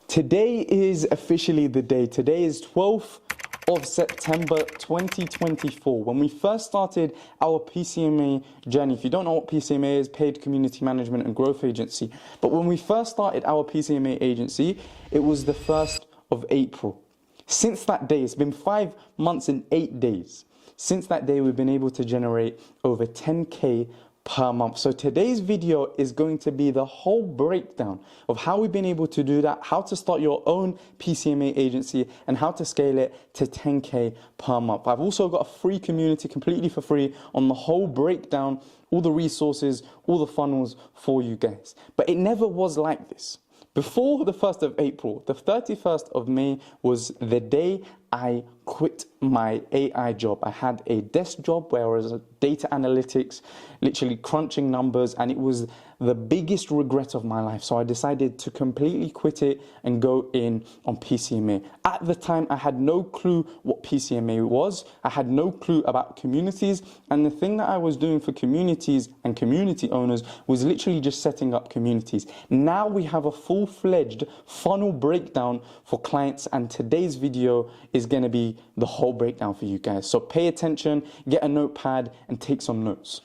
Today is officially the day. Today is 12th of September 2024. When we first started our PCMA journey, if you don't know what PCMA is, Paid Community Management and Growth Agency, but when we first started our PCMA agency, it was the 1st of April. Since that day, it's been 5 months and 8 days. Since that day, we've been able to generate over 10K per month. So today's video is going to be the whole breakdown of how we've been able to do that, how to start your own PCMA agency, and how to scale it to 10K per month. I've also got a free community completely for free on the whole breakdown, all the resources, all the funnels for you guys. But it never was like this. Before the 1st of April, the 31st of May was the day I quit my AI job. I had a desk job where I was data analytics, literally crunching numbers, and it was the biggest regret of my life. So I decided to completely quit it and go in on PCMA. At the time, I had no clue what PCMA was. I had no clue about communities. And the thing that I was doing for communities and community owners was literally just setting up communities. Now we have a full-fledged funnel breakdown for clients, and today's video is going to be the whole breakdown for you guys. So pay attention, get a notepad, and take some notes.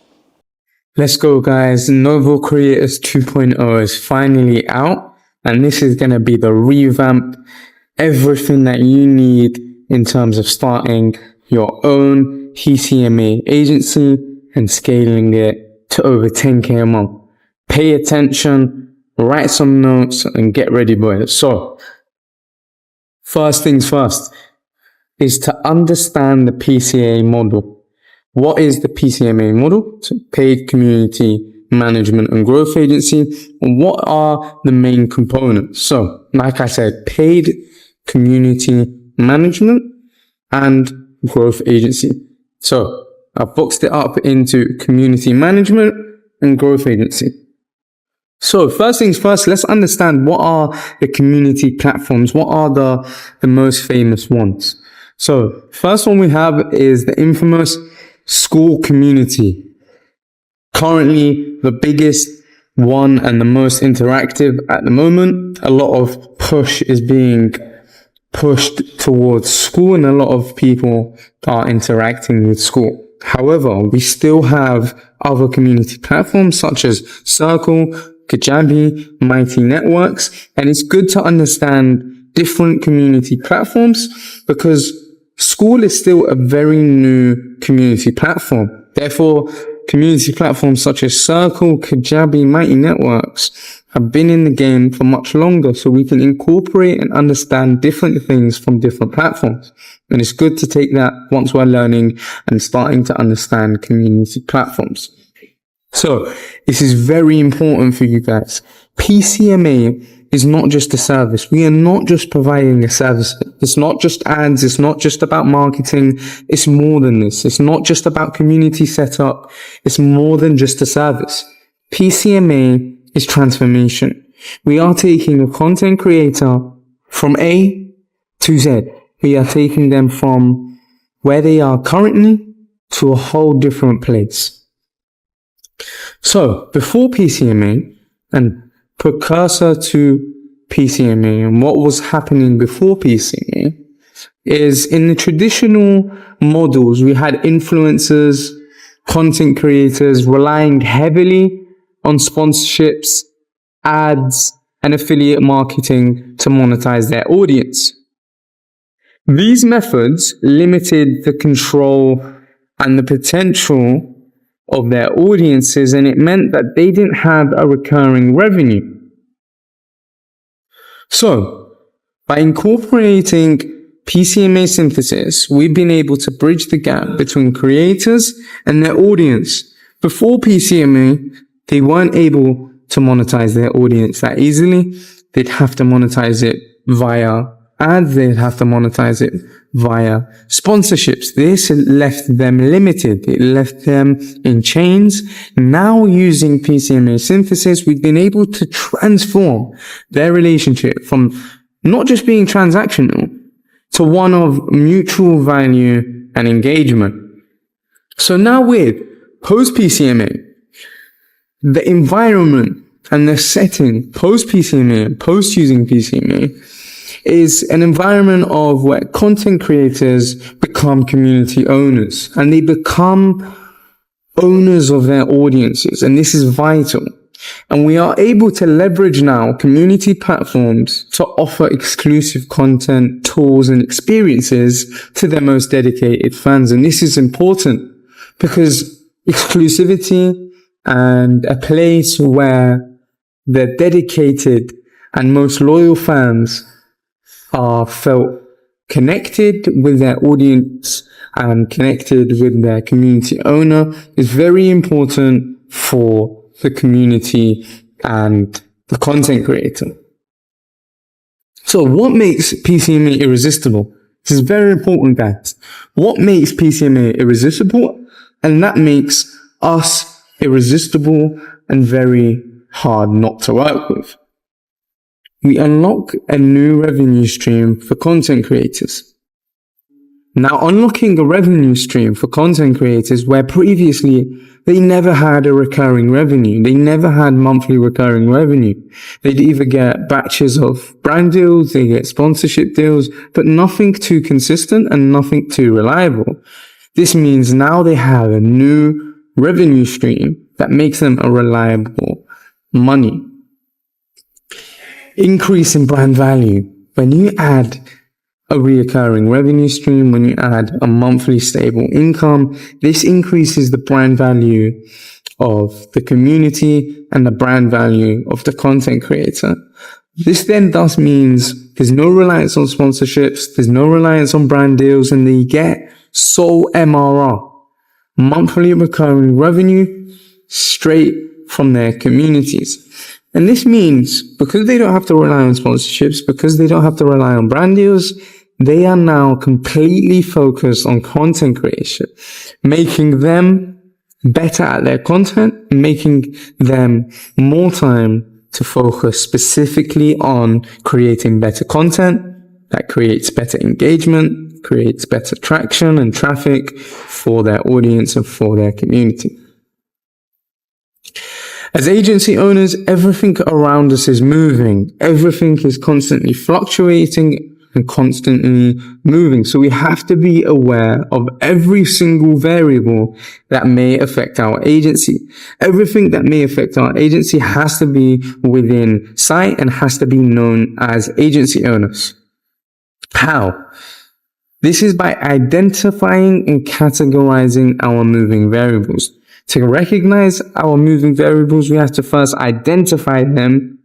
Let's go, guys. Novel Creators 2.0 is finally out, and this is going to be the revamp, everything that you need in terms of starting your own PCMA agency and scaling it to over 10K a month. Pay attention, write some notes, and get ready, boys. So, first things first is to understand the PCA model. What is the PCMA model? So Paid Community Management and Growth Agency. What are the main components? So, like I said, Paid Community Management and Growth Agency. So, I've boxed it up into Community Management and Growth Agency. So, first things first, let's understand what are the community platforms. What are the most famous ones? So, first one we have is the infamous school community. Currently the biggest one and the most interactive at the moment. A lot of push is being pushed towards school, and a lot of people are interacting with school. However, we still have other community platforms such as Circle, Kajabi, Mighty Networks, and it's good to understand different community platforms because school is still a very new community platform. Therefore, community platforms such as Circle, Kajabi, Mighty Networks have been in the game for much longer, so we can incorporate and understand different things from different platforms. And it's good to take that once we're learning and starting to understand community platforms. So, this is very important for you guys. PCMA is not just a service. We are not just providing a service. It's not just ads. It's not just about marketing. It's more than this. It's not just about community setup. It's more than just a service. PCMA is transformation. We are taking a content creator from A to Z. We are taking them from where they are currently to a whole different place. So, before PCMA and precursor to PCMA and what was happening before PCMA is in the traditional models, we had influencers, content creators relying heavily on sponsorships, ads, and affiliate marketing to monetize their audience. These methods limited the control and the potential of their audiences, and it meant that they didn't have a recurring revenue. So, by incorporating PCMA synthesis, we've been able to bridge the gap between creators and their audience. Before PCMA, they weren't able to monetize their audience that easily. They'd have to monetize it via ads, they'd have to monetize it via sponsorships. This left them limited. It left them in chains. Now using PCMA synthesis, we've been able to transform their relationship from not just being transactional to one of mutual value and engagement. So now with post PCMA, the environment and the setting post PCMA, post using PCMA, is an environment of where content creators become community owners, and they become owners of their audiences, and this is vital. And we are able to leverage now community platforms to offer exclusive content, tools, and experiences to their most dedicated fans. And this is important because exclusivity and a place where the dedicated and most loyal fans are felt connected with their audience and connected with their community owner is very important for the community and the content creator. So what makes PCMA irresistible? This is very important, guys. What makes PCMA irresistible? And that makes us irresistible and very hard not to work with. We unlock a new revenue stream for content creators. Now, unlocking a revenue stream for content creators where previously they never had a recurring revenue. They never had monthly recurring revenue. They'd either get batches of brand deals, they get sponsorship deals, but nothing too consistent and nothing too reliable. This means now they have a new revenue stream that makes them a reliable money. Increase in brand value. When you add a recurring revenue stream, when you add a monthly stable income, this increases the brand value of the community and the brand value of the content creator. This then thus means there's no reliance on sponsorships, there's no reliance on brand deals, and they get sole MRR, monthly recurring revenue, straight from their communities. And this means because they don't have to rely on sponsorships, because they don't have to rely on brand deals, they are now completely focused on content creation, making them better at their content, making them more time to focus specifically on creating better content that creates better engagement, creates better traction and traffic for their audience and for their community. As agency owners, everything around us is moving. Everything is constantly fluctuating and constantly moving. So we have to be aware of every single variable that may affect our agency. Everything that may affect our agency has to be within sight and has to be known as agency owners. How? This is by identifying and categorizing our moving variables. To recognize our moving variables, we have to first identify them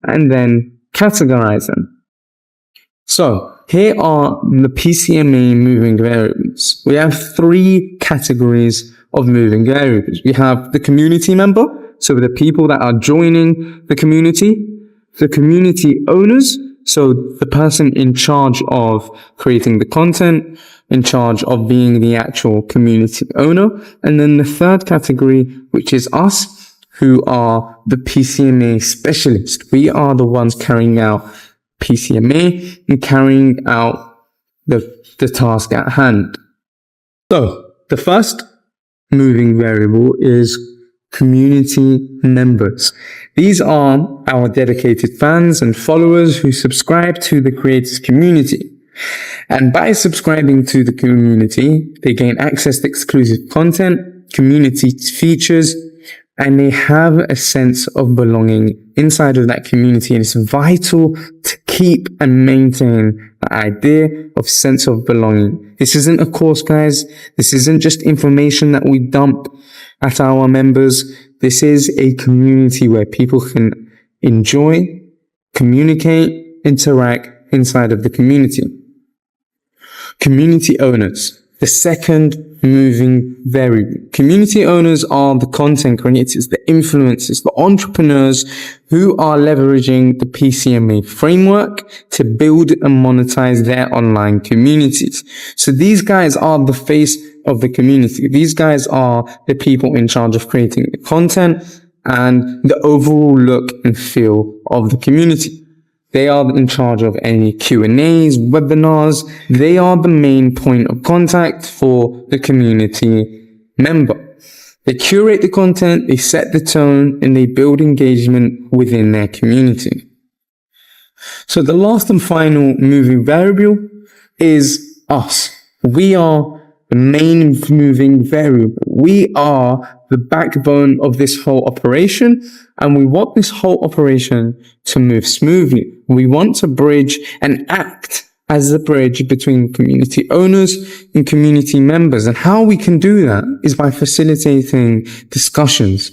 and then categorize them. So here are the PCMA moving variables. We have three categories of moving variables. We have the community member, so the people that are joining the community owners, so the person in charge of creating the content, in charge of being the actual community owner. And then the third category, which is us, who are the PCMA specialists. We are the ones carrying out PCMA and carrying out the task at hand. So the first moving variable is community members. These are our dedicated fans and followers who subscribe to the creators community. And by subscribing to the community, they gain access to exclusive content, community features, and they have a sense of belonging inside of that community. And it's vital to keep and maintain the idea of sense of belonging. This isn't a course, guys. This isn't just information that we dump at our members. This is a community where people can enjoy, communicate, interact inside of the community. Community owners, the second moving variable. Community owners are the content creators, the influencers, the entrepreneurs who are leveraging the PCMA framework to build and monetize their online communities. So these guys are the face of the community. These guys are the people in charge of creating the content and the overall look and feel of the community. They are in charge of any Q&As, webinars. They are the main point of contact for the community member. They curate the content, they set the tone, and they build engagement within their community. So the last and final moving variable is us. We are the main moving variable. We are the backbone of this whole operation, and we want this whole operation to move smoothly. We want to bridge and act as the bridge between community owners and community members. And how we can do that is by facilitating discussions,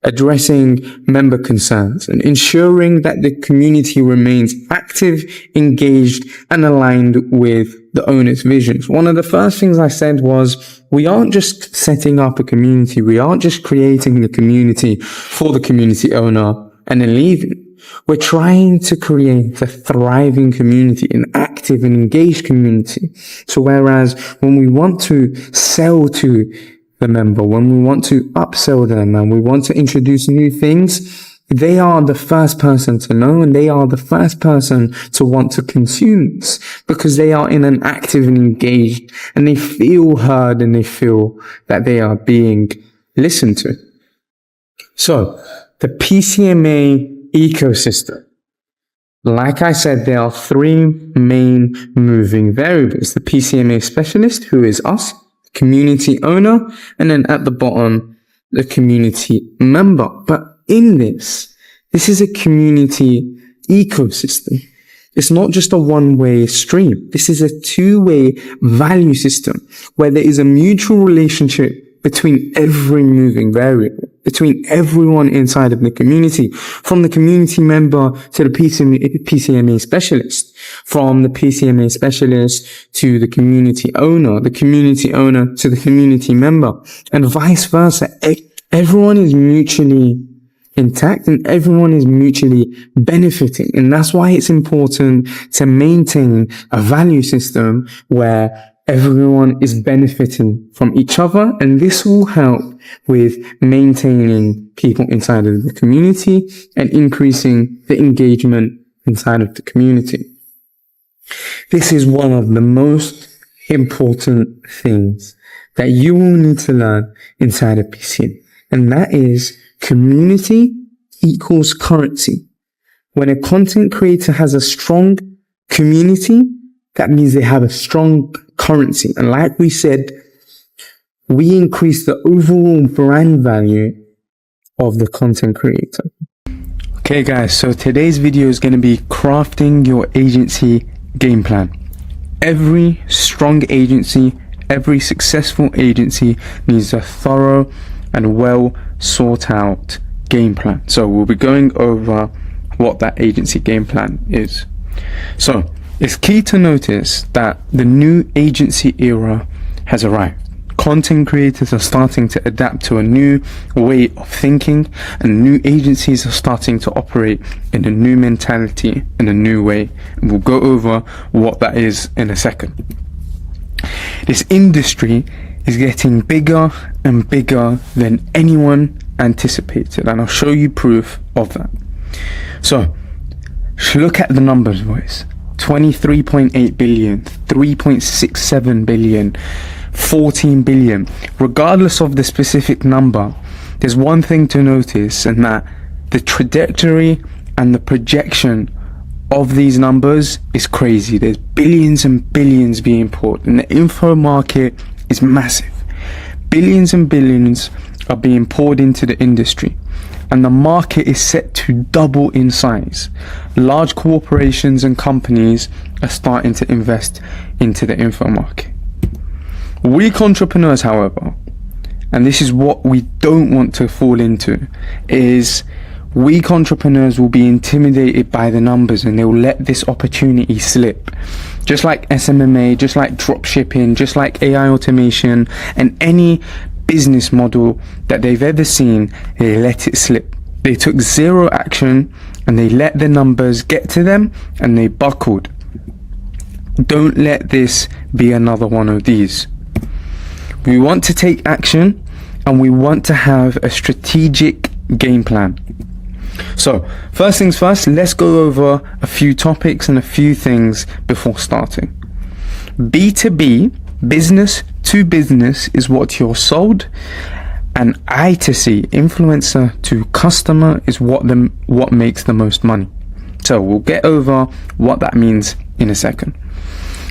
addressing member concerns, and ensuring that the community remains active, engaged, and aligned with the owner's visions. One of the first things I said was, we aren't just setting up a community. We aren't just creating the community for the community owner and then leaving. We're trying to create a thriving community, an active and engaged community. So whereas when we want to sell to the member, when we want to upsell them and we want to introduce new things, they are the first person to know, and they are the first person to want to consume this, because they are in an active and engaged, and they feel heard, and they feel that they are being listened to. So the PCMA ecosystem. Like I said, there are three main moving variables: the PCMA specialist, who is us, community owner, and then at the bottom, the community member. But in this is a community ecosystem. It's not just a one-way stream. This is a two-way value system where there is a mutual relationship between every moving variable, between everyone inside of the community, from the community member to the PCMA specialist, from the PCMA specialist to the community owner to the community member, and vice versa. Everyone is mutually intact and everyone is mutually benefiting. And that's why it's important to maintain a value system where everyone is benefiting from each other, and this will help with maintaining people inside of the community and increasing the engagement inside of the community. This is one of the most important things that you will need to learn inside of PCM, and that is community equals currency. When a content creator has a strong community, that means they have a strong currency. And like we said, we increase the overall brand value of the content creator. Okay guys, so today's video is going to be crafting your agency game plan. Every strong agency, every successful agency needs a thorough and well sought out game plan. So we'll be going over what that agency game plan is. So it's key to notice that the new agency era has arrived. Content creators are starting to adapt to a new way of thinking, and new agencies are starting to operate in a new mentality, in a new way. And we'll go over what that is in a second. This industry is getting bigger and bigger than anyone anticipated, and I'll show you proof of that. So look at the numbers, boys. 23.8 billion, 3.67 billion, 14 billion. Regardless of the specific number, there's one thing to notice, and that the trajectory and the projection of these numbers is crazy. There's billions and billions being poured, and the info market is massive. Billions and billions are being poured into the industry, and the market is set to double in size. Large corporations and companies are starting to invest into the info market. Weak entrepreneurs, however, and this is what we don't want to fall into, is weak entrepreneurs will be intimidated by the numbers, and they will let this opportunity slip. Just like SMMA, just like dropshipping, just like AI automation, and any business model that they've ever seen, they let it slip. They took zero action and they let the numbers get to them and they buckled. Don't let this be another one of these. We want to take action and we want to have a strategic game plan. So first things first, let's go over a few topics and a few things before starting. B2B, business to business, is what you're sold. And I to C, influencer to customer, is what makes the most money. So we'll get over what that means in a second.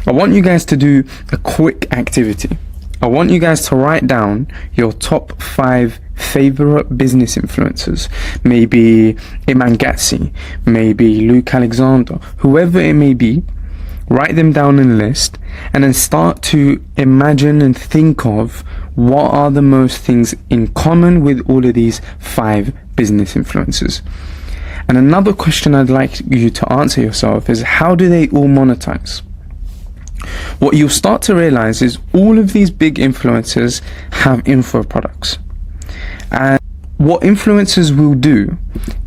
I want you guys to do a quick activity. I want you guys to write down your top 5 favorite business influencers. Maybe Iman Gatsi, maybe Luke Alexander, whoever it may be. Write them down in a list and then start to imagine and think of what are the most things in common with all of these 5 business influencers. And another question I'd like you to answer yourself is, how do they all monetize? What you'll start to realize is all of these big influencers have info products. And what influencers will do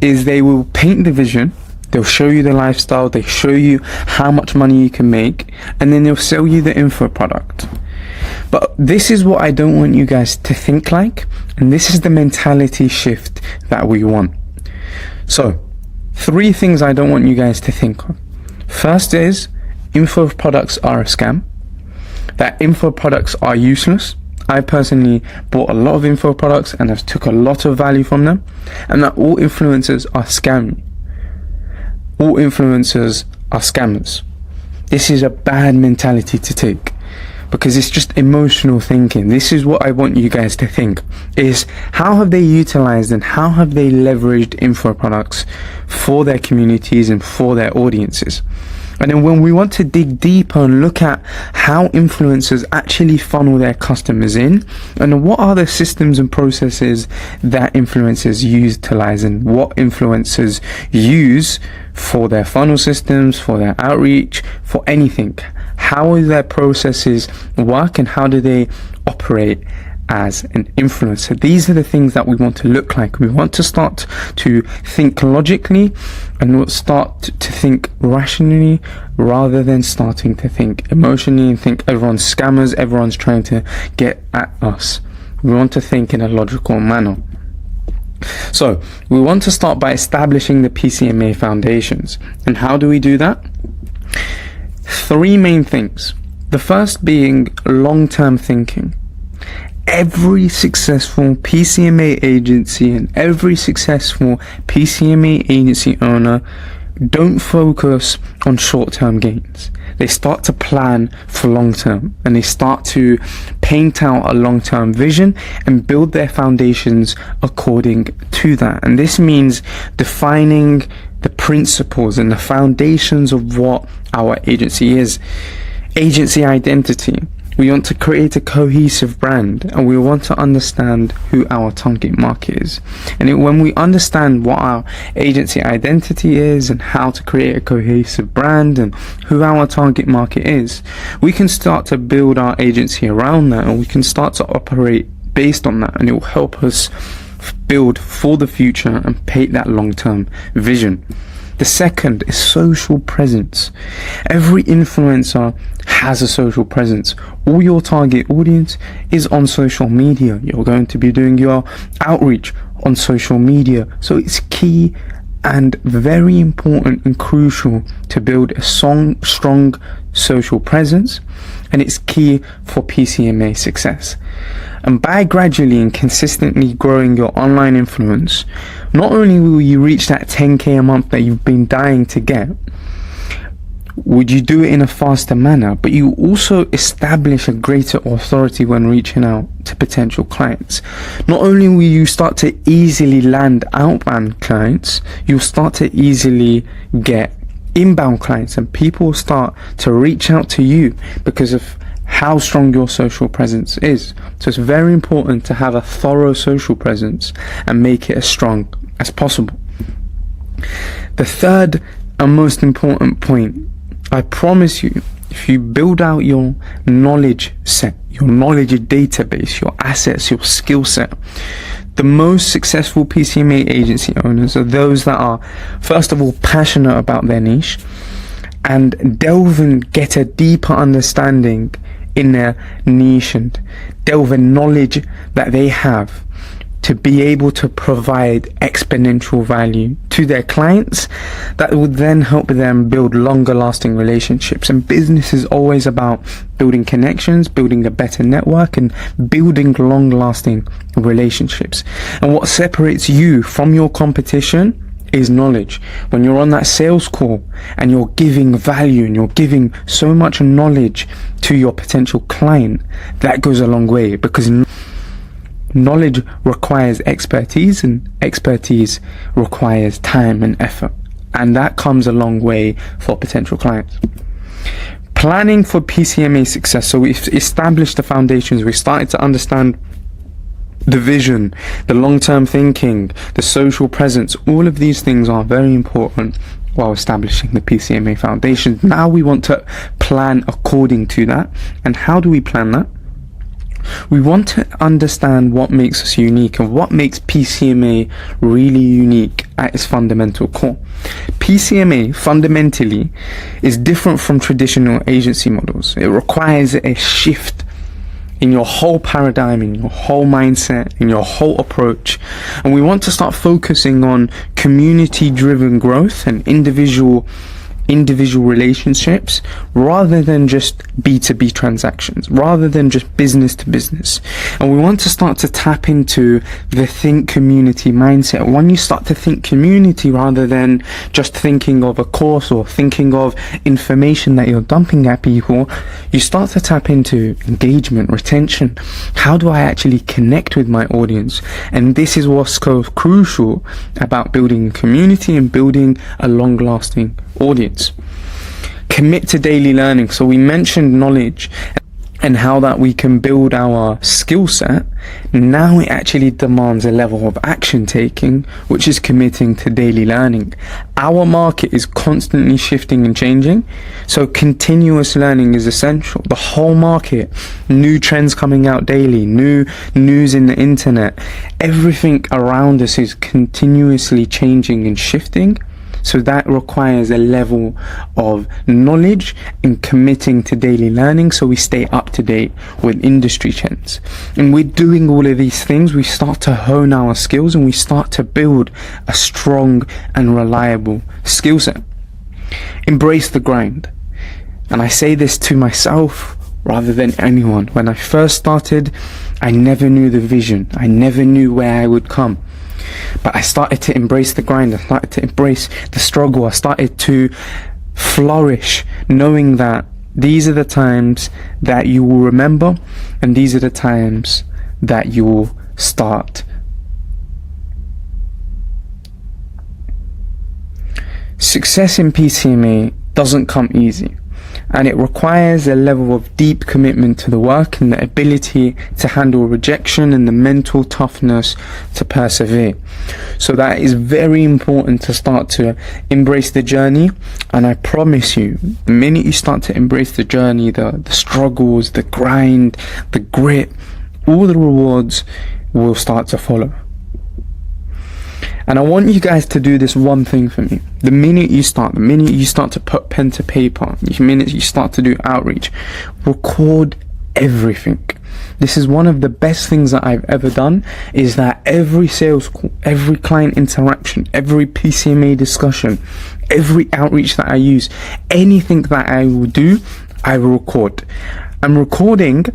is they will paint the vision, they'll show you the lifestyle, they show you how much money you can make, and then they'll sell you the info product. But this is what I don't want you guys to think like, and this is the mentality shift that we want. So, 3 things I don't want you guys to think of. First is, info products are a scam. That info products are useless. I personally bought a lot of info products and I've took a lot of value from them. And that all influencers are scamming. All influencers are scammers. This is a bad mentality to take, because it's just emotional thinking. This is what I want you guys to think, is how have they utilized and how have they leveraged info products for their communities and for their audiences. And then when we want to dig deeper and look at how influencers actually funnel their customers in, and what are the systems and processes that influencers utilize and what influencers use for their funnel systems, for their outreach, for anything. How do their processes work and how do they operate as an influencer? These are the things that we want to look like. We want to start to think logically and we'll start to think rationally rather than starting to think emotionally and think everyone's scammers, everyone's trying to get at us. We want to think in a logical manner. So we want to start by establishing the PCMA Foundations. And how do we do that? 3 main things. The first being long-term thinking. Every successful PCMA agency and every successful PCMA agency owner don't focus on short-term gains. They start to plan for long-term and they start to paint out a long-term vision and build their foundations according to that. And this means defining the principles and the foundations of what our agency is. Agency identity. We want to create a cohesive brand and we want to understand who our target market is. And when we understand what our agency identity is and how to create a cohesive brand and who our target market is, we can start to build our agency around that and we can start to operate based on that, and it will help us build for the future and paint that long-term vision. The second is social presence. Every influencer has a social presence. All your target audience is on social media. You're going to be doing your outreach on social media. So it's key and very important and crucial to build a strong social presence, and it's key for PCMA success. And by gradually and consistently growing your online influence, not only will you reach that 10k a month that you've been dying to get, would you do it in a faster manner, but you also establish a greater authority when reaching out to potential clients. Not only will you start to easily land outbound clients, you'll start to easily get inbound clients, and people will start to reach out to you because of how strong your social presence is. So it's very important to have a thorough social presence and make it as strong as possible. The third and most important point, I promise you, if you build out your knowledge set, your knowledge database, your assets, your skill set, the most successful PCMA agency owners are those that are, first of all, passionate about their niche and delve and get a deeper understanding in their niche and delve in knowledge that they have to be able to provide exponential value to their clients that would then help them build longer lasting relationships. And business is always about building connections, building a better network, and building long lasting relationships. And what separates you from your competition is knowledge. When you're on that sales call and you're giving value and you're giving so much knowledge to your potential client, that goes a long way, because knowledge requires expertise, and expertise requires time and effort, and that comes a long way for potential clients. Planning for PCMA success. So we've established the foundations, we started to understand the vision, the long-term thinking, the social presence. All of these things are very important while establishing the PCMA Foundation. Now we want to plan according to that. And how do we plan that? We want to understand what makes us unique and what makes PCMA really unique at its fundamental core. PCMA fundamentally is different from traditional agency models. It requires a shift in your whole paradigm, in your whole mindset, in your whole approach. And we want to start focusing on community-driven growth and individual relationships, rather than just B2B transactions, rather than just business to business. And we want to start to tap into the think community mindset. When you start to think community rather than just thinking of a course or thinking of information that you're dumping at people, you start to tap into engagement, retention. How do I actually connect with my audience? And this is what's so crucial about building a community and building a long-lasting audience. Commit to daily learning. So we mentioned knowledge and how that we can build our skill set. Now it actually demands a level of action taking, which is committing to daily learning. Our market is constantly shifting and changing, so continuous learning is essential. The whole market, new trends coming out daily, new news in the internet, everything around us is continuously changing and shifting. So that requires a level of knowledge and committing to daily learning, so we stay up to date with industry trends. And we're doing all of these things, we start to hone our skills and we start to build a strong and reliable skill set. Embrace the grind. And I say this to myself rather than anyone. When I first started, I never knew the vision. I never knew where I would come. But I started to embrace the grind. I started to embrace the struggle. I started to flourish, knowing that these are the times that you will remember, and these are the times that you will start. Success in PCMA doesn't come easy, and it requires a level of deep commitment to the work and the ability to handle rejection and the mental toughness to persevere. So that is very important to start to embrace the journey. And I promise you, the minute you start to embrace the journey, the struggles, the grind, the grit, all the rewards will start to follow. And I want you guys to do this one thing for me. The minute you start to put pen to paper, the minute you start to do outreach, record everything. This is one of the best things that I've ever done, is that every sales call, every client interaction, every PCMA discussion, every outreach that I use, anything that I will do, I will record. And recording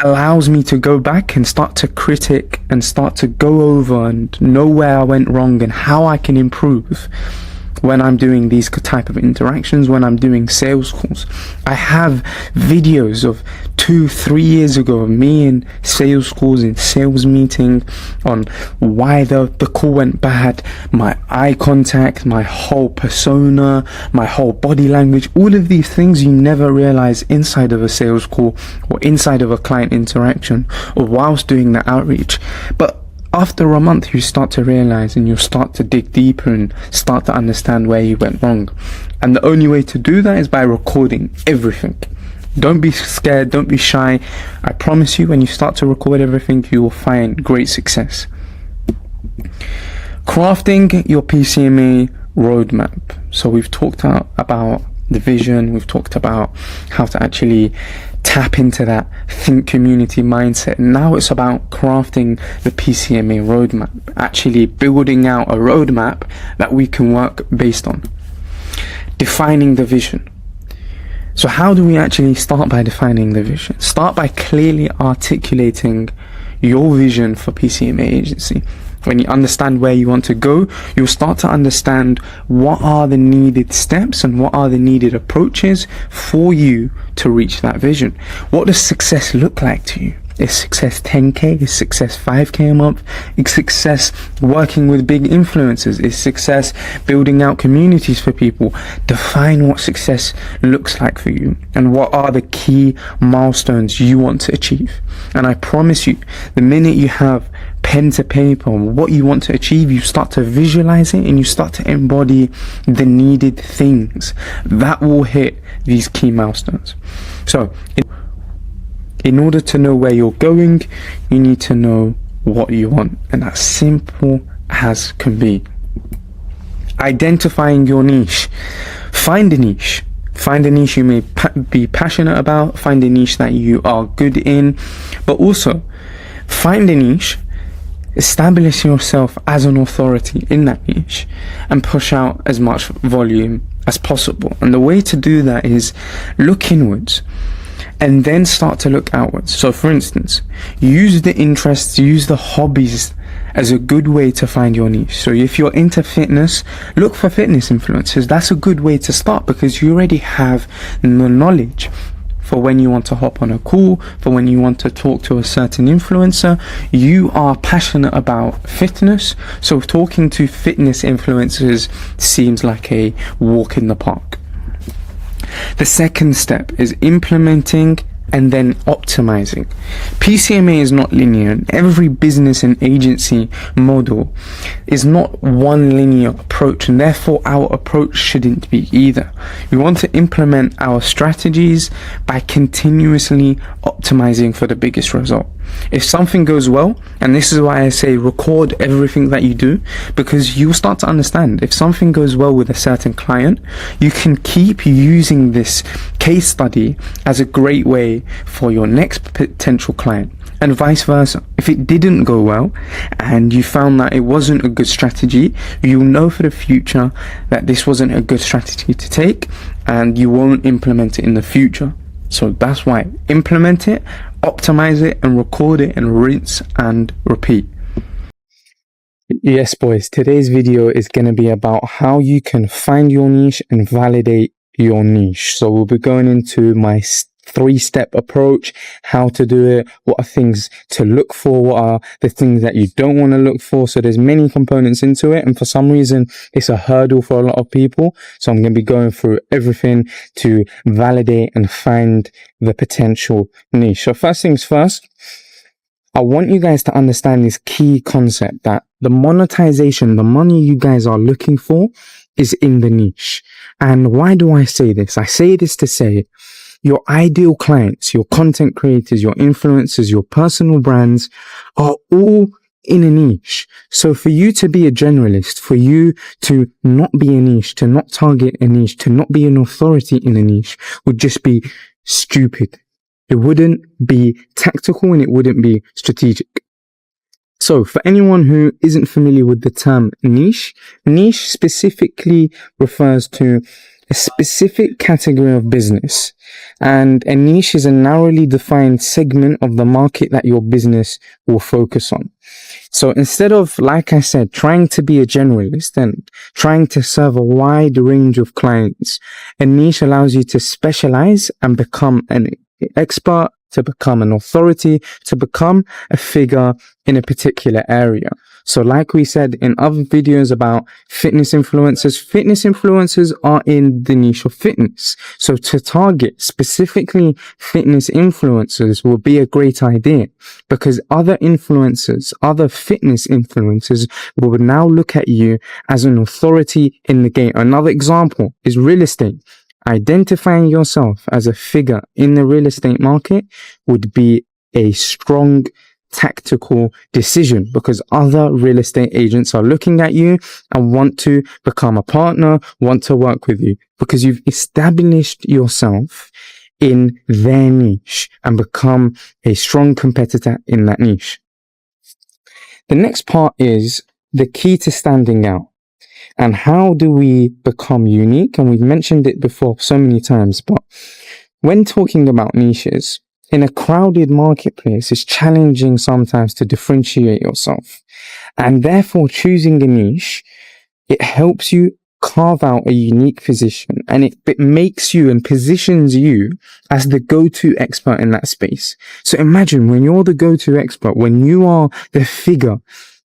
allows me to go back and start to critic and start to go over and know where I went wrong and how I can improve when I'm doing these type of interactions, when I'm doing sales calls. I have videos of 2-3 years ago of me in sales calls, in sales meeting, on why the call went bad, my eye contact, my whole persona, my whole body language, all of these things you never realize inside of a sales call or inside of a client interaction or whilst doing the outreach. But after a month, you start to realize and you start to dig deeper and start to understand where you went wrong. And the only way to do that is by recording everything. Don't be scared, don't be shy. I promise you, when you start to record everything, you will find great success. Crafting your PCMA roadmap. So we've talked about the vision, we've talked about how to actually tap into that think community mindset. Now it's about crafting the PCMA roadmap, actually building out a roadmap that we can work based on. Defining the vision. So how do we actually start by defining the vision? Start by clearly articulating your vision for PCMA agency. When you understand where you want to go, you'll start to understand what are the needed steps and what are the needed approaches for you to reach that vision. What does success look like to you? Is success 10K? Is success 5K a month? Is success working with big influencers? Is success building out communities for people? Define what success looks like for you and what are the key milestones you want to achieve. And I promise you, the minute you have pen to paper what you want to achieve, you start to visualize it and you start to embody the needed things that will hit these key milestones. So in order to know where you're going, you need to know what you want, and that's simple as can be. Identifying your niche. Find a niche. Find a niche you may be passionate about. Find a niche that you are good in, but also find a niche. Establish yourself as an authority in that niche and push out as much volume as possible. And the way to do that is look inwards and then start to look outwards. So for instance, use the interests, use the hobbies as a good way to find your niche. So if you're into fitness, look for fitness influencers. That's a good way to start because you already have the knowledge for when you want to hop on a call, for when you want to talk to a certain influencer. You are passionate about fitness, so talking to fitness influencers seems like a walk in the park. The second step is implementing and then optimizing. PCMA is not linear, and every business and agency model is not one linear approach, and therefore our approach shouldn't be either. We want to implement our strategies by continuously optimizing for the biggest result. If something goes well, and this is why I say record everything that you do, because you'll start to understand if something goes well with a certain client, you can keep using this case study as a great way for your next potential client, and vice versa. If it didn't go well and you found that it wasn't a good strategy, you'll know for the future that this wasn't a good strategy to take and you won't implement it in the future. So that's why implement it, optimize it, and record it, and rinse and repeat. Yes, boys, today's video is going to be about how you can find your niche and validate your niche. So we'll be going into my 3-step approach, how to do it, what are things to look for, what are the things that you don't want to look for. So there's many components into it, and for some reason it's a hurdle for a lot of people. So I'm going to be going through everything to validate and find the potential niche. So first things first, I want you guys to understand this key concept that the monetization, the money you guys are looking for, is in the niche. And why do I say this? I say this to say your ideal clients, your content creators, your influencers, your personal brands are all in a niche. So for you to be a generalist, for you to not be a niche, to not target a niche, to not be an authority in a niche would just be stupid. It wouldn't be tactical and it wouldn't be strategic. So for anyone who isn't familiar with the term niche, niche specifically refers to a specific category of business, and a niche is a narrowly defined segment of the market that your business will focus on. So instead of, like I said, trying to be a generalist and trying to serve a wide range of clients, a niche allows you to specialize and become an expert, to become an authority, to become a figure in a particular area. So like we said in other videos about fitness influencers are in the niche of fitness. So to target specifically fitness influencers will be a great idea, because other influencers, other fitness influencers will now look at you as an authority in the game. Another example is real estate. Identifying yourself as a figure in the real estate market would be a strong tactical decision, because other real estate agents are looking at you and want to become a partner, want to work with you, because you've established yourself in their niche and become a strong competitor in that niche. The next part is the key to standing out. And how do we become unique? And we've mentioned it before so many times, but when talking about niches, in a crowded marketplace, it's challenging sometimes to differentiate yourself. And therefore, choosing a niche, it helps you carve out a unique position, and it makes you and positions you as the go-to expert in that space. So imagine when you're the go-to expert, when you are the figure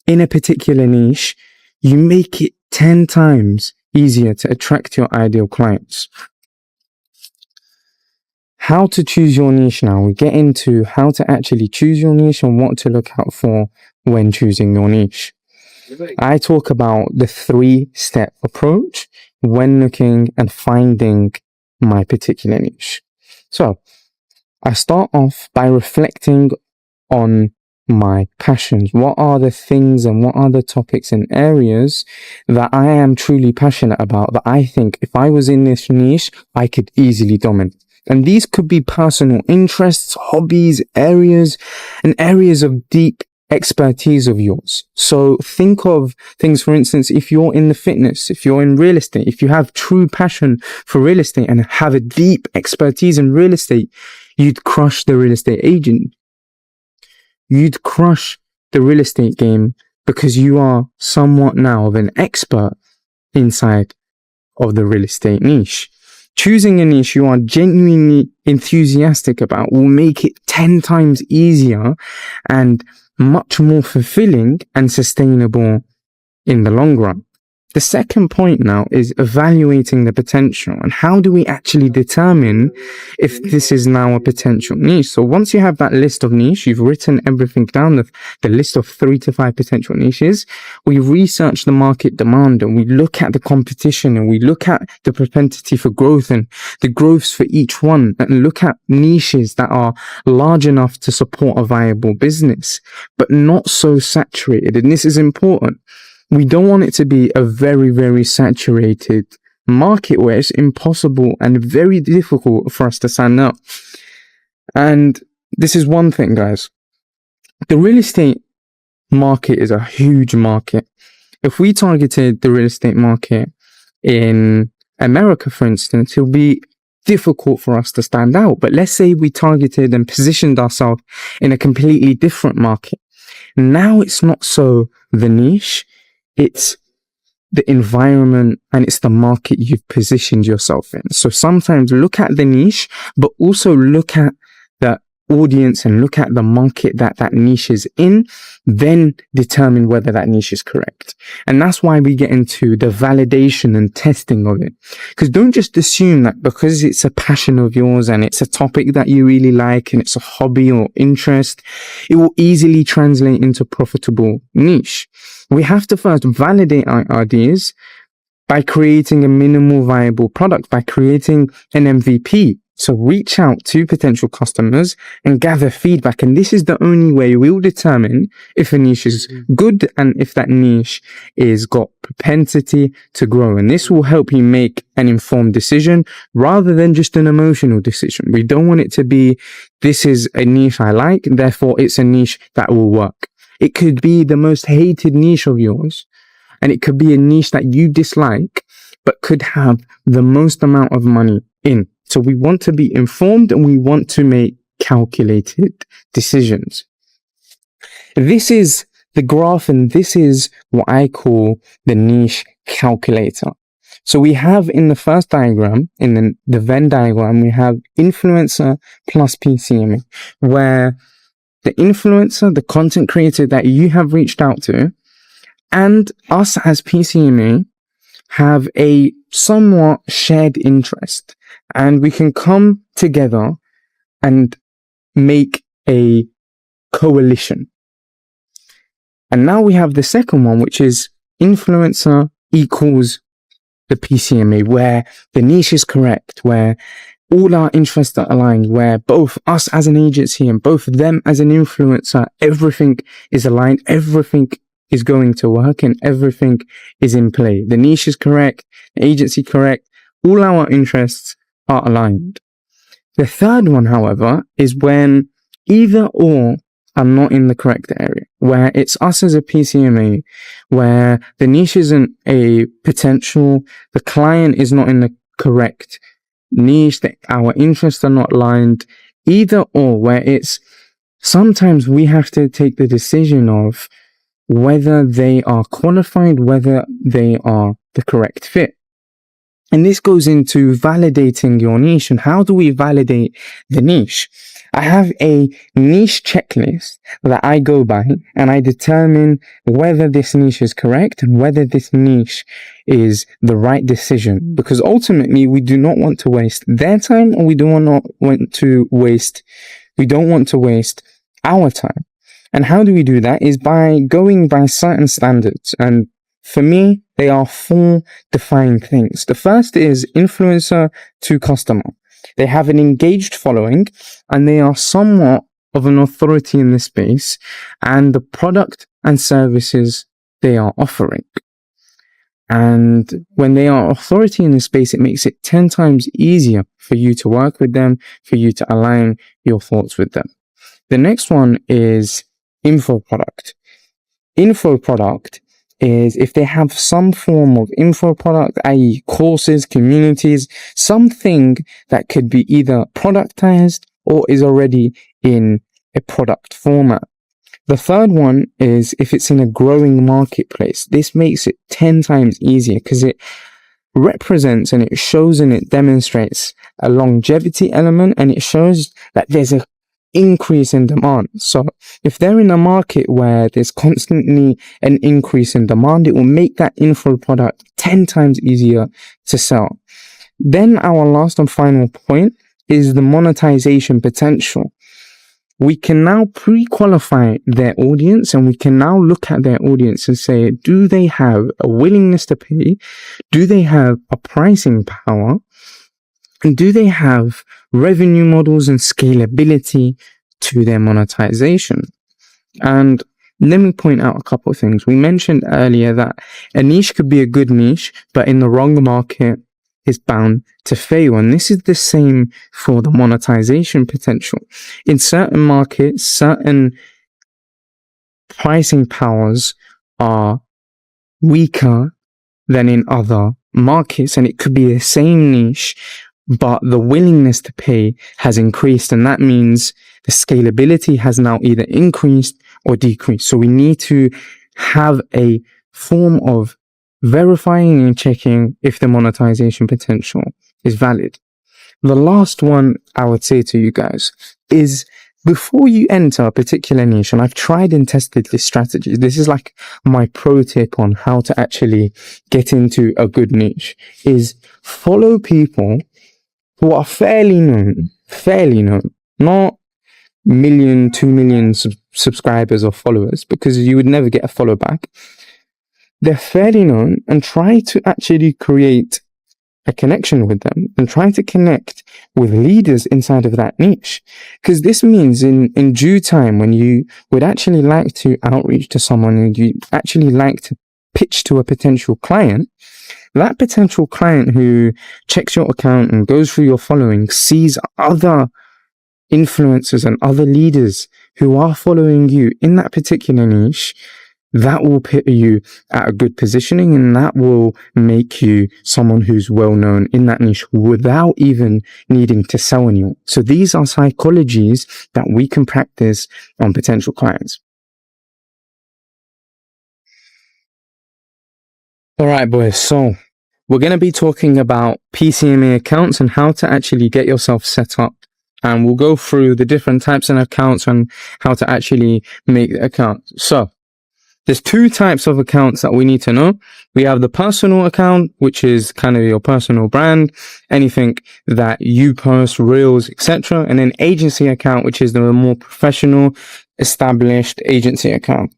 in a particular niche, you make it 10 times easier to attract your ideal clients. How to choose your niche now. We get into how to actually choose your niche and what to look out for when choosing your niche. I talk about the 3-step approach when looking and finding my particular niche. So I start off by reflecting on my passions. What are the things and what are the topics and areas that I am truly passionate about, that I think if I was in this niche, I could easily dominate? And these could be personal interests, hobbies, areas, and areas of deep expertise of yours. So think of things, for instance, if you're in the fitness, if you're in real estate, if you have true passion for real estate and have a deep expertise in real estate, you'd crush the real estate agent. You'd crush the real estate game because you are somewhat now of an expert inside of the real estate niche. Choosing a niche you are genuinely enthusiastic about will make it 10 times easier and much more fulfilling and sustainable in the long run. The second point now is evaluating the potential, and how do we actually determine if this is now a potential niche? So once you have that list of niche, you've written everything down, the list of 3 to 5 potential niches, we research the market demand and we look at the competition and we look at the propensity for growth and the growths for each one, and look at niches that are large enough to support a viable business, but not so saturated. And this is important. We don't want it to be a very, very saturated market where it's impossible and very difficult for us to stand out. And this is one thing, guys. The real estate market is a huge market. If we targeted the real estate market in America, for instance, it'll be difficult for us to stand out. But let's say we targeted and positioned ourselves in a completely different market. Now it's not so the niche. It's the environment and it's the market you've positioned yourself in. So sometimes look at the niche, but also look at the audience and look at the market that that niche is in, then determine whether that niche is correct. And that's why we get into the validation and testing of it. Because don't just assume that because it's a passion of yours and it's a topic that you really like and it's a hobby or interest, it will easily translate into profitable niche. We have to first validate our ideas by creating a minimal viable product, by creating an MVP. So reach out to potential customers and gather feedback. And this is the only way we'll determine if a niche is good and if that niche is got propensity to grow. And this will help you make an informed decision rather than just an emotional decision. We don't want it to be, this is a niche I like, and therefore it's a niche that will work. It could be the most hated niche of yours, and it could be a niche that you dislike, but could have the most amount of money in. So we want to be informed and we want to make calculated decisions. This is the graph, and this is what I call the niche calculator. So we have in the first diagram, in the Venn diagram, we have influencer plus PCMA, where the influencer, the content creator that you have reached out to, and us as PCMA have a somewhat shared interest, and we can come together and make a coalition. And now we have the second one, which is influencer equals the PCMA, where the niche is correct, where all our interests are aligned, where both us as an agency and both them as an influencer, everything is aligned, everything is going to work, and everything is in play. The niche is correct, the agency correct, all our interests are aligned. The third one, however, is when either or are not in the correct area, where it's us as a PCMA, where the niche isn't a potential, the client is not in the correct niche, that our interests are not aligned, either or, where it's sometimes we have to take the decision of whether they are qualified, whether they are the correct fit. And this goes into validating your niche. And how do we validate the niche? I have a niche checklist that I go by, and I determine whether this niche is correct and whether this niche is the right decision. Because ultimately, we do not want to waste their time, and we don't want to waste our time. And how do we do that? Is by going by certain standards. And for me, they are 4 defined things. The first is influencer to customer. They have an engaged following, and they are somewhat of an authority in this space and the product and services they are offering. And when they are authority in this space, it makes it 10 times easier for you to work with them, for you to align your thoughts with them. The next one is info product. Info product is if they have some form of info product, i.e. courses, communities, something that could be either productized or is already in a product format. The third one is if it's in a growing marketplace. This makes it 10 times easier because it represents and it shows and it demonstrates a longevity element, and it shows that there's a increase in demand. So if they're in a market where there's constantly an increase in demand, it will make that info product 10 times easier to sell. Then our last and final point is the monetization potential. We can now pre-qualify their audience, and we can now look at their audience and say, do they have a willingness to pay? Do they have a pricing power? And do they have revenue models and scalability to their monetization? And let me point out a couple of things. We mentioned earlier that a niche could be a good niche, but in the wrong market is bound to fail. And this is the same for the monetization potential. In certain markets, certain pricing powers are weaker than in other markets, and it could be the same niche, but the willingness to pay has increased, and that means the scalability has now either increased or decreased. So we need to have a form of verifying and checking if the monetization potential is valid. The last one I would say to you guys is, before you enter a particular niche, and I've tried and tested this strategy, this is like my pro tip on how to actually get into a good niche, is follow people who are fairly known, not 1 million, 2 million subscribers or followers, because you would never get a follow back. They're fairly known, and try to actually create a connection with them and try to connect with leaders inside of that niche. Because this means in due time, when you would actually like to outreach to someone and you actually like to pitch to a potential client, that potential client who checks your account and goes through your following sees other influencers and other leaders who are following you in that particular niche. That will put you at a good positioning, and that will make you someone who's well known in that niche without even needing to sell anyone. So these are psychologies that we can practice on potential clients. All right, boys. So we're going to be talking about PCMA accounts and how to actually get yourself set up. And we'll go through the different types of accounts and how to actually make the account. So there's 2 types of accounts that we need to know. We have the personal account, which is kind of your personal brand, anything that you post, reels, etc. And then agency account, which is the more professional, established agency account.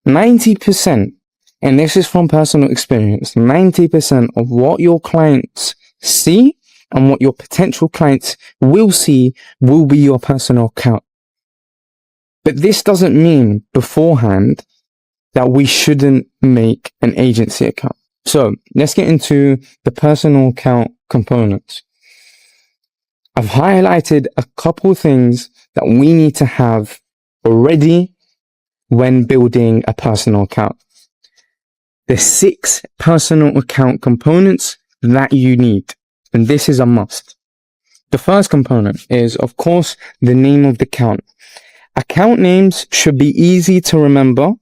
90%, and this is from personal experience, 90% of what your clients see and what your potential clients will see will be your personal account. But this doesn't mean beforehand that we shouldn't make an agency account. So let's get into the personal account components. I've highlighted a couple things that we need to have already when building a personal account. The 6 personal account components that you need, and this is a must. The first component is, of course, the name of the account. Account names should be easy to remember,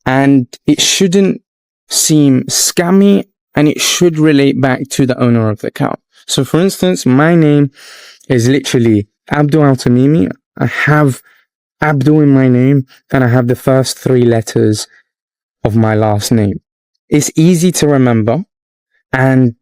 and it shouldn't seem scammy, and it should relate back to the owner of the account. So for instance, my name is literally Abdul Al-Tamimi. I have Abdul in my name, and I have the first 3 letters of my last name. It's easy to remember, and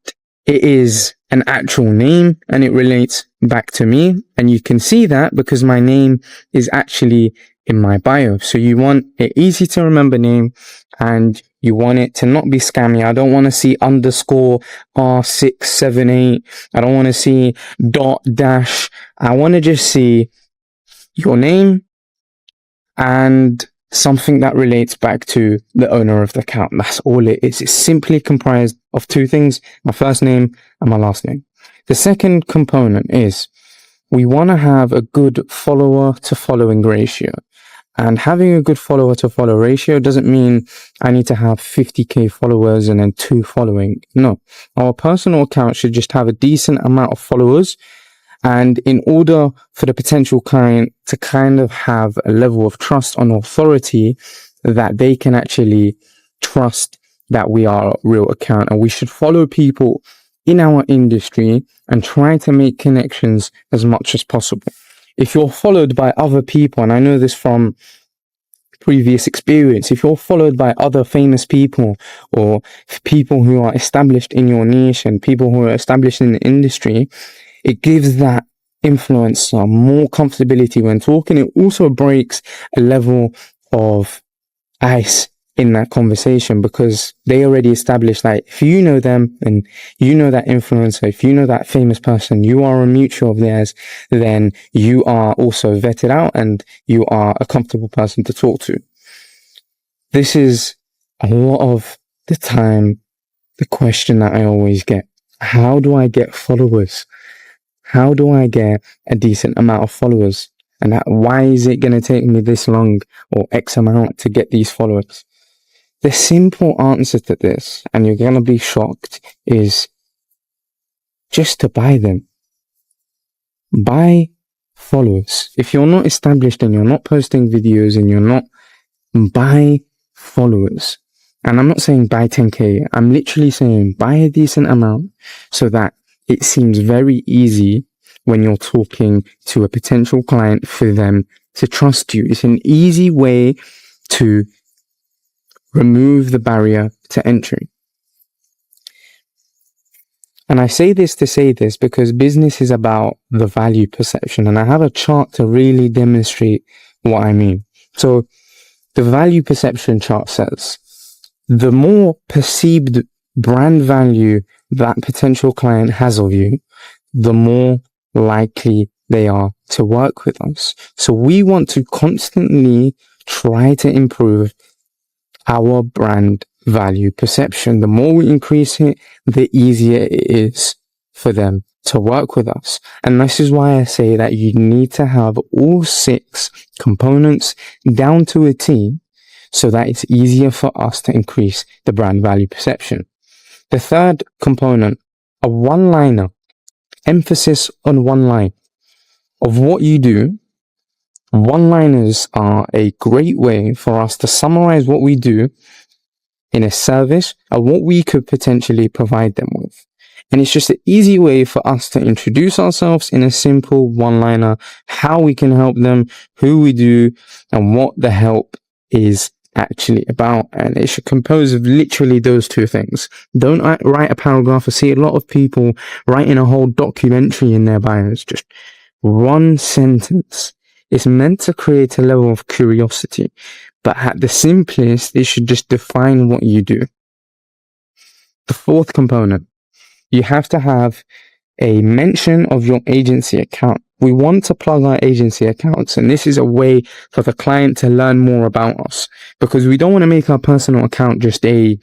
it is an actual name, and it relates back to me. And you can see that because my name is actually in my bio. So you want an easy to remember name, and you want it to not be scammy. I don't want to see underscore R678. I don't want to see dot dash. I want to just see your name and something that relates back to the owner of the account. That's all it is. It's simply comprised of 2 things, my first name and my last name. The second component is we want to have a good follower to following ratio. And having a good follower to follow ratio doesn't mean I need to have 50k followers and then 2 following. No, our personal account should just have a decent amount of followers. And in order for the potential client to kind of have a level of trust and authority that they can actually trust that we are a real account, and we should follow people in our industry and try to make connections as much as possible. If you're followed by other people, and I know this from previous experience, if you're followed by other famous people or people who are established in your niche and people who are established in the industry, it gives that influencer more comfortability when talking. It also breaks a level of ice in that conversation because they already established, like, if you know them and you know that influencer, if you know that famous person, you are a mutual of theirs, then you are also vetted out and you are a comfortable person to talk to. This is a lot of the time the question that I always get. How do I get followers? How do I get a decent amount of followers? And why is it going to take me this long or X amount to get these followers? The simple answer to this, and you're going to be shocked, is just to buy them. Buy followers. If you're not established and you're not posting videos and you're not, buy followers. And I'm not saying buy 10k. I'm literally saying buy a decent amount so that it seems very easy when you're talking to a potential client for them to trust you. It's an easy way to remove the barrier to entry. And I say this to say this because business is about the value perception. And I have a chart to really demonstrate what I mean. So the value perception chart says, the more perceived brand value that potential client has of you, the more likely they are to work with us. So we want to constantly try to improve our brand value perception. The more we increase it, the easier it is for them to work with us. And this is why I say that you need to have all 6 components down to a T so that it's easier for us to increase the brand value perception. The third component, a one-liner, emphasis on one line of what you do. One-liners are a great way for us to summarize what we do in a service and what we could potentially provide them with. And it's just an easy way for us to introduce ourselves in a simple one-liner, how we can help them, who we do, and what the help is actually about. And it should compose of literally those 2 things. Don't write a paragraph. I see a lot of people writing a whole documentary in their bios. Just one sentence. It's meant to create a level of curiosity, but at the simplest, it should just define what you do. The fourth component, you have to have a mention of your agency account. We want to plug our agency accounts, and this is a way for the client to learn more about us, because we don't want to make our personal account just a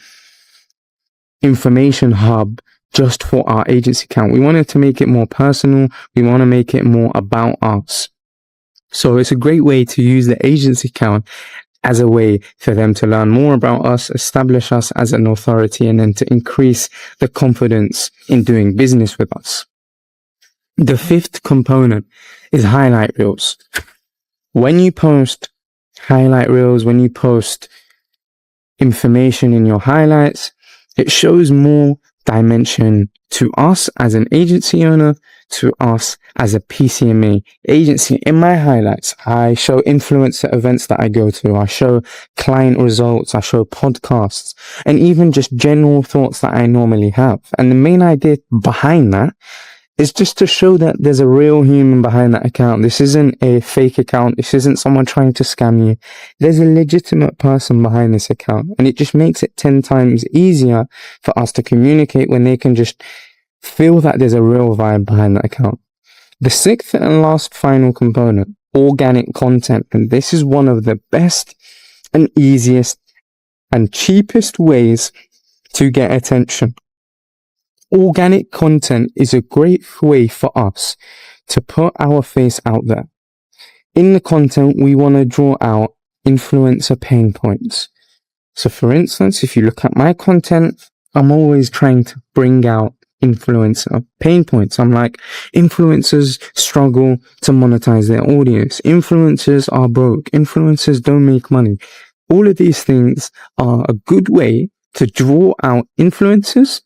information hub just for our agency account. We wanted to make it more personal. We want to make it more about us. So it's a great way to use the agency account as a way for them to learn more about us, establish us as an authority, and then to increase the confidence in doing business with us. The fifth component is highlight reels. When you post highlight reels, when you post information in your highlights, it shows more dimension to us as an agency owner, to us as a PCMA agency. In my highlights, I show influencer events that I go to. I show client results. I show podcasts, and even just general thoughts that I normally have. And the main idea behind that is just to show that there's a real human behind that account. This isn't a fake account. This isn't someone trying to scam you. There's a legitimate person behind this account, and it just makes it 10 times easier for us to communicate when they can just feel that there's a real vibe behind that account. The sixth and last final component, organic content. And this is one of the best and easiest and cheapest ways to get attention. Organic content is a great way for us to put our face out there. In the content, we want to draw out influencer pain points. So for instance, if you look at my content, I'm always trying to bring out influencer pain points. I'm like, influencers struggle to monetize their audience. Influencers are broke. Influencers don't make money. All of these things are a good way to draw out influencers,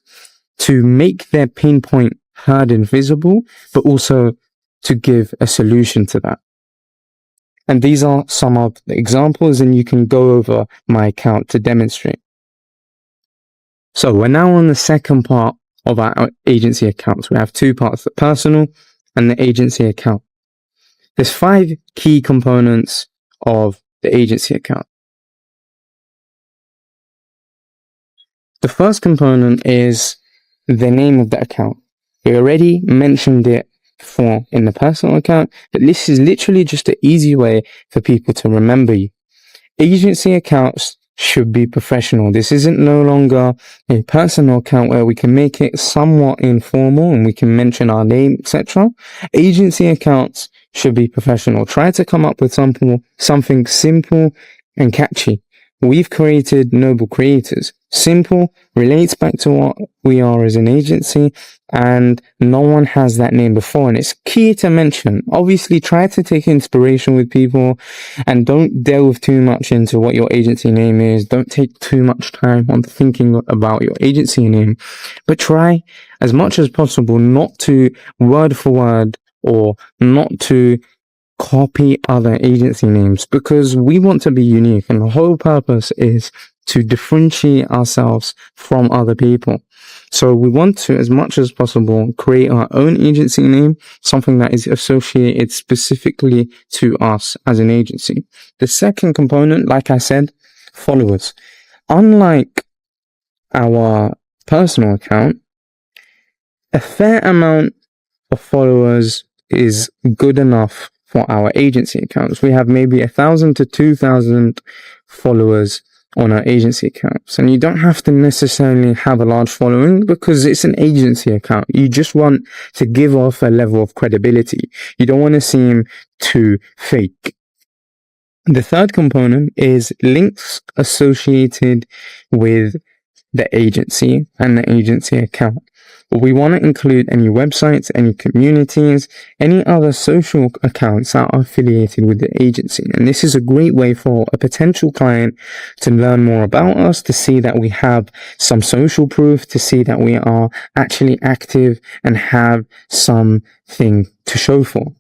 to make their pain point heard and visible, but also to give a solution to that. And these are some of the examples, and you can go over my account to demonstrate. So we're now on the second part of our agency accounts. We have two parts, the personal and the agency account. There's 5 key components of the agency account. The first component is the name of the account. We already mentioned it before in the personal account, but this is literally just an easy way for people to remember you. Agency accounts should be professional. This isn't no longer a personal account where we can make it somewhat informal and we can mention our name, etc. Agency accounts should be professional. Try to come up with something simple and catchy. We've created Noble Creators. Simple, relates back to what we are as an agency, and no one has that name before. And it's key to mention. Obviously, try to take inspiration with people and don't delve too much into what your agency name is. Don't take too much time on thinking about your agency name, but try as much as possible not to word for word or not to copy other agency names, because we want to be unique, and the whole purpose is to differentiate ourselves from other people. So we want to, as much as possible, create our own agency name, something that is associated specifically to us as an agency. The second component, like I said, followers. Unlike our personal account, a fair amount of followers is good enough for our agency accounts. We have maybe 1,000 to 2,000 followers on our agency accounts. And you don't have to necessarily have a large following because it's an agency account. You just want to give off a level of credibility. You don't want to seem too fake. The third component is links associated with the agency and the agency account. We want to include any websites, any communities, any other social accounts that are affiliated with the agency. And this is a great way for a potential client to learn more about us, to see that we have some social proof, to see that we are actually active and have something to show for.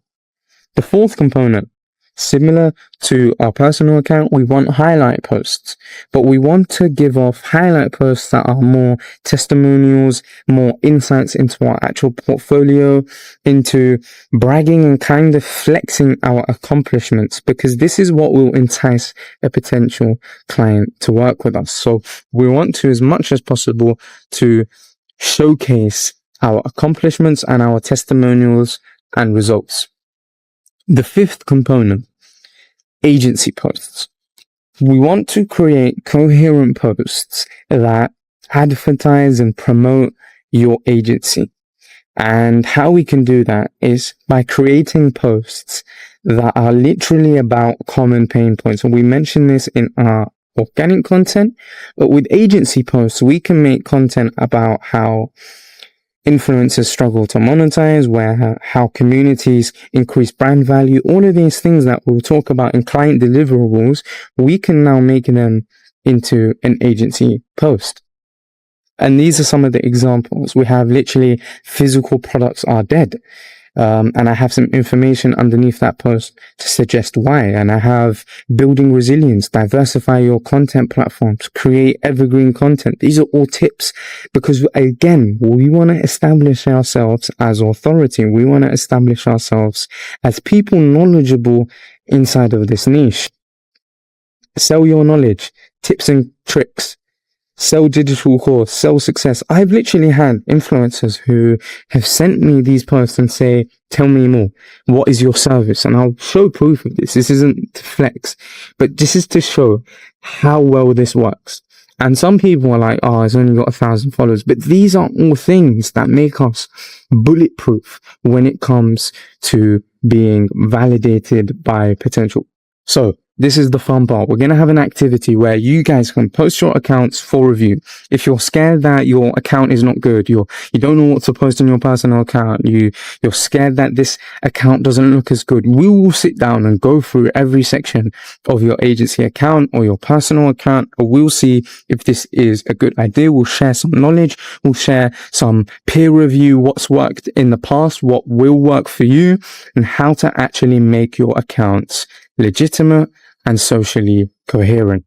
The fourth component, similar to our personal account, we want highlight posts, but we want to give off highlight posts that are more testimonials, more insights into our actual portfolio, into bragging and kind of flexing our accomplishments, because this is what will entice a potential client to work with us. So we want to, as much as possible, to showcase our accomplishments, and our testimonials and results. The fifth component, agency posts. We want to create coherent posts that advertise and promote your agency. And how we can do that is by creating posts that are literally about common pain points. And we mentioned this in our organic content, but with agency posts, we can make content about how influencers struggle to monetize, how communities increase brand value. All of these things that we'll talk about in client deliverables, we can now make them into an agency post. And these are some of the examples. We have literally physical products are dead. And I have some information underneath that post to suggest why. And I have building resilience, diversify your content platforms, create evergreen content. These are all tips because, again, we want to establish ourselves as authority. We want to establish ourselves as people knowledgeable inside of this niche. Sell your knowledge, tips and tricks. Sell digital course, sell success. I've literally had influencers who have sent me these posts and say, tell me more. What is your service? And I'll show proof of this. This isn't to flex, but this is to show how well this works. And some people are like, oh, it's only got 1,000 followers. But these are all things that make us bulletproof when it comes to being validated by potential. So this is the fun part. We're going to have an activity where you guys can post your accounts for review. If you're scared that your account is not good, you don't know what to post on your personal account, you're scared that this account doesn't look as good, we will sit down and go through every section of your agency account or your personal account, and we'll see if this is a good idea. We'll share some knowledge. We'll share some peer review, what's worked in the past, what will work for you, and how to actually make your accounts legitimate and socially coherent.